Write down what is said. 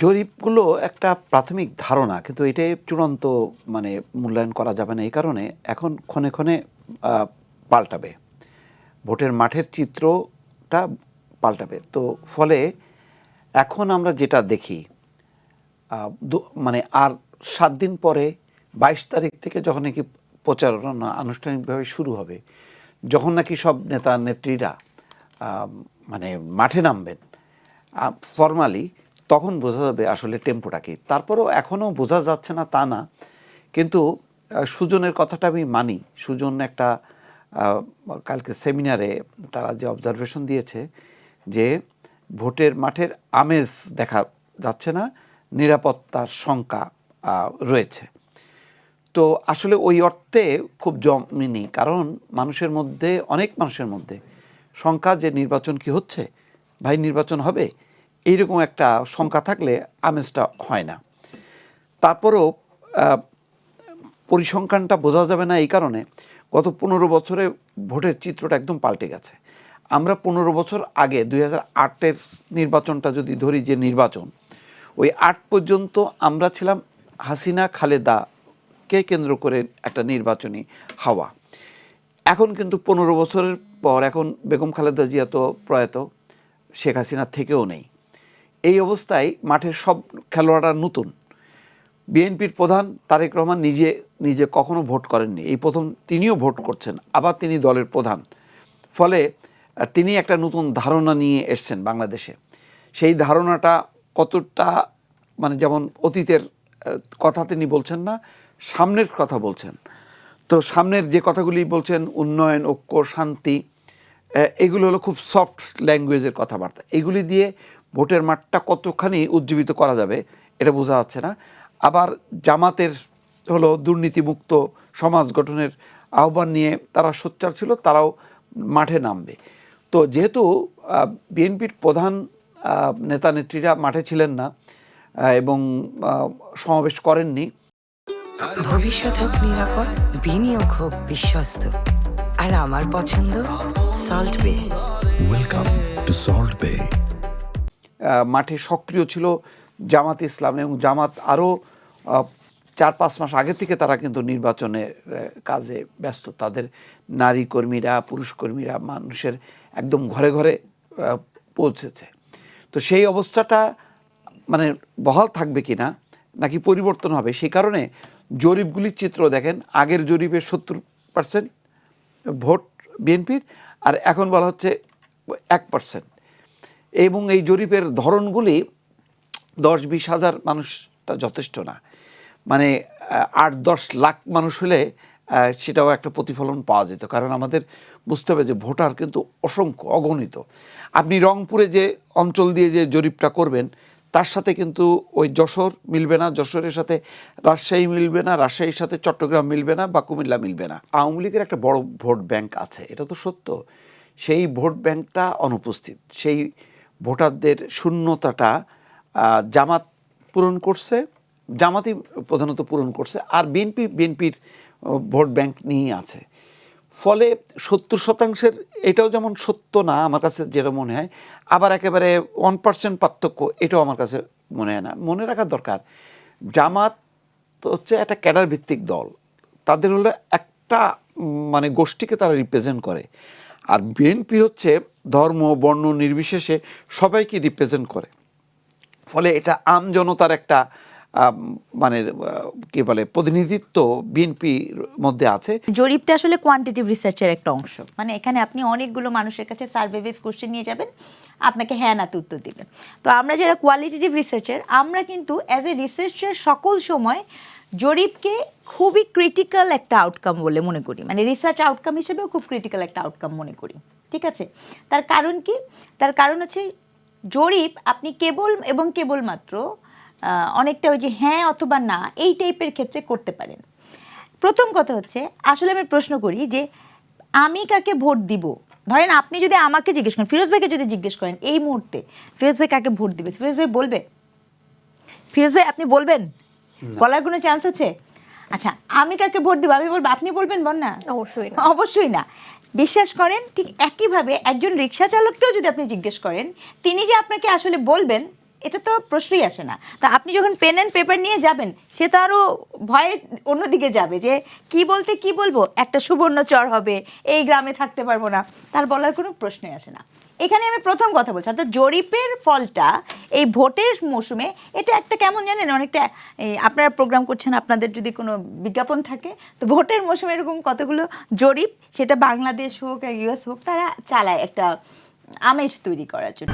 জরিপগুলো একটা প্রাথমিক ধারণা, কিন্তু এটাই চূড়ান্ত মানে মূল্যায়ন করা যাবে না। এই কারণে এখন ক্ষণে ক্ষণে পাল্টাবে, ভোটের মাঠের চিত্রটা পাল্টাবে। তো ফলে এখন আমরা যেটা দেখি, মানে আর 7 দিন পরে 22 তারিখ থেকে যখন নাকি প্রচারণা আনুষ্ঠানিকভাবে শুরু হবে, যখন নাকি সব নেতা নেত্রীরা মানে মাঠে নামবেন ফরমালি, তখন বোঝা যাবে আসলে টেম্পোটা কি। তারপরেও এখনও বোঝা যাচ্ছে না তা না, কিন্তু সুজনের কথাটা আমি মানি। সুজন একটা কালকে সেমিনারে তারা যে অবজারভেশন দিয়েছে যে ভোটের মাঠের আমেজ দেখা যাচ্ছে না, নিরাপত্তার শঙ্কা রয়েছে। তো আসলে ওই অর্থে খুব জমিনি, কারণ মানুষের মধ্যে, অনেক মানুষের মধ্যে শঙ্কা যে নির্বাচন কি হচ্ছে, ভাই নির্বাচন হবে, এইরকম একটা শঙ্কা থাকলে আমেজটা হয় না। তারপরেও পরিসংখ্যানটা বোঝা যাবে না এই কারণে গত 15 বছরে ভোটের চিত্রটা একদম পাল্টে গেছে। আমরা 15 বছর আগে 2008-এর নির্বাচনটা যদি ধরি, যে নির্বাচন, ওই 8 পর্যন্ত আমরা ছিলাম হাসিনা খালেদাকে কেন্দ্র করে একটা নির্বাচনী হাওয়া। এখন কিন্তু 15 বছরের পর এখন বেগম খালেদা জিয়া তো প্রয়াত, শেখ হাসিনা থেকেও নেই। এই অবস্থায় মাঠের সব খেলোয়াড়রা নতুন। বিএনপির প্রধান তারেক রহমান নিজে কখনো ভোট করেননি, এই প্রথম তিনিও ভোট করছেন, আবার তিনি দলের প্রধান। ফলে তিনি একটা নতুন ধারণা নিয়ে এসছেন বাংলাদেশে। সেই ধারণাটা কতটা, মানে যেমন অতীতের কথা তিনি বলছেন না, সামনের কথা বলছেন। তো সামনের যে কথাগুলি বলছেন, উন্নয়ন, ঐক্য, শান্তি, এগুলো হলো খুব সফট ল্যাঙ্গুয়েজের কথাবার্তা। এগুলি দিয়ে ভোটের মাঠটা কতখানি উজ্জীবিত করা যাবে এটা বোঝা যাচ্ছে না। আবার জামাতের হলো দুর্নীতিমুক্ত সমাজ গঠনের আহ্বান নিয়ে তারা সোচ্চার ছিল, তারাও মাঠে নামবে। তো যেহেতু বিএনপির প্রধান নেতা নেত্রীরা মাঠে ছিলেন না এবং সমাবেশ করেননি, ভবিষ্যৎ হোক নিরাপদ, বিনিয়োগ হোক বিশ্বস্ত, আর আমার পছন্দ সল্ট বে। ওয়েলকাম টু সল্ট বে। মাঠে সক্রিয় ছিল জামাত ইসলাম, এবং জামাত আরও 4-5 মাস আগে থেকে তারা কিন্তু নির্বাচনের কাজে ব্যস্ত। তাদের নারী কর্মীরা, পুরুষ কর্মীরা মানুষের একদম ঘরে ঘরে পৌঁছেছে। তো সেই অবস্থাটা মানে বহাল থাকবে কি না, নাকি পরিবর্তন হবে, সেই কারণে জরিপগুলির চিত্র দেখেন। আগের জরিপে 70% ভোট বিএনপির, আর এখন বলা হচ্ছে 1%। এবং এই জরিপের ধরনগুলি 10-20 হাজার মানুষটা যথেষ্ট না, মানে 8-10 লাখ মানুষ হলে সেটাও একটা প্রতিফলন পাওয়া যেত। কারণ আমাদের বুঝতে হবে যে ভোটার কিন্তু অসংখ্য, অগণিত। আপনি রংপুরে যে অঞ্চল দিয়ে যে জরিপটা করবেন, তার সাথে কিন্তু ওই যশোর মিলবে না, যশোরের সাথে রাজশাহী মিলবে না, রাজশাহীর সাথে চট্টগ্রাম মিলবে না, বা কুমিল্লা মিলবে না। আওয়ামী লীগের একটা বড় ভোট ব্যাংক আছে, এটা তো সত্য। সেই ভোট ব্যাংকটা অনুপস্থিত। সেই ভোটারদের শূন্যতাটা জামাত পূরণ করছে, জামাতই প্রধানত পূরণ করছে, আর বিএনপির ভোট ব্যাংক নিয়েই আছে। ফলে 70% এটাও যেমন সত্য না আমার কাছে যেটা মনে হয়, আবার একেবারে 1% পার্থক্য এটাও আমার কাছে মনে হয় না। মনে রাখা দরকার, জামাত হচ্ছে একটা ক্যাডার ভিত্তিক দল, তাদের হলো একটা মানে গোষ্ঠীকে তারা রিপ্রেজেন্ট করে। আর বিএনপি হচ্ছে ধর্ম বর্ণ নির্বিশেষে সবাইকে রিপ্রেজেন্ট করে। ফলে এটা আম জনতার একটা মানে কি বলে প্রতিনিধিত্ব বিএনপির মধ্যে আছে। জরিপটা আসলে কোয়ান্টিটিভ রিসার্চের একটা অংশ। মানে এখানে আপনি অনেকগুলো মানুষের কাছে সার্ভে বেস কোশ্চেন নিয়ে যাবেন, আপনাকে হ্যাঁ নাতে উত্তর দিবেন। তো আমরা যারা কোয়ালিটেটিভ রিসার্চার, আমরা কিন্তু অ্যাজ এ রিসার্চার সকল সময় জরিপকে খুবই ক্রিটিক্যাল একটা আউটকাম বলে মনে করি, মানে রিসার্চ আউটকাম হিসেবেও খুব ক্রিটিক্যাল একটা আউটকাম মনে করি। ঠিক আছে, তার কারণ কি? তার কারণ হচ্ছে জরিপ আপনি কেবলমাত্র অনেকটা ওই যে হ্যাঁ অথবা না এই টাইপের ক্ষেত্রে করতে পারেন। প্রথম কথা হচ্ছে, আসলে আমি প্রশ্ন করি যে আমি কাকে ভোট দিব। ধরেন আপনি যদি আমাকে জিজ্ঞেস করেন, ফিরোজ ভাইকে যদি জিজ্ঞেস করেন এই মুহূর্তে ফিরোজ ভাই কাকে ভোট দিবে, ফিরোজ ভাই বলবে? ফিরোজ ভাই আপনি বলবেন? বলার কোনো চান্স আছে? আচ্ছা, আমি কাকে ভোট দিব আমি বলবো, আপনি বলবেন? বল না, অবশ্যই না, অবশ্যই না। বিশ্বাস করেন, ঠিক একইভাবে একজন রিক্সা চালককেও যদি আপনি জিজ্ঞেস করেন, তিনি যে আপনাকে আসলে বলবেন এটা তো প্রশ্নই আসে না। তা আপনি যখন পেন অ্যান্ড পেপার নিয়ে যাবেন, সে তো আরও ভয়ে অন্যদিকে যাবে যে কি বলতে কি বলবো, একটা সুবর্ণচর হবে, এই গ্রামে থাকতে পারবো না, তার বলার কোনো প্রশ্নই আসে না। এখানে আমি প্রথম কথা বলছি, অর্থাৎ জরিপের ফলটা এই ভোটের মৌসুমে এটা একটা কেমন জানেন, অনেকটা আপনারা প্রোগ্রাম করছেন, আপনাদের যদি কোনো বিজ্ঞাপন থাকে, তো ভোটের মৌসুমে এরকম কতগুলো জরিপ, সেটা বাংলাদেশ হোক আর ইউএস হোক, তারা চালায় একটা আমেজ তৈরি করার জন্য।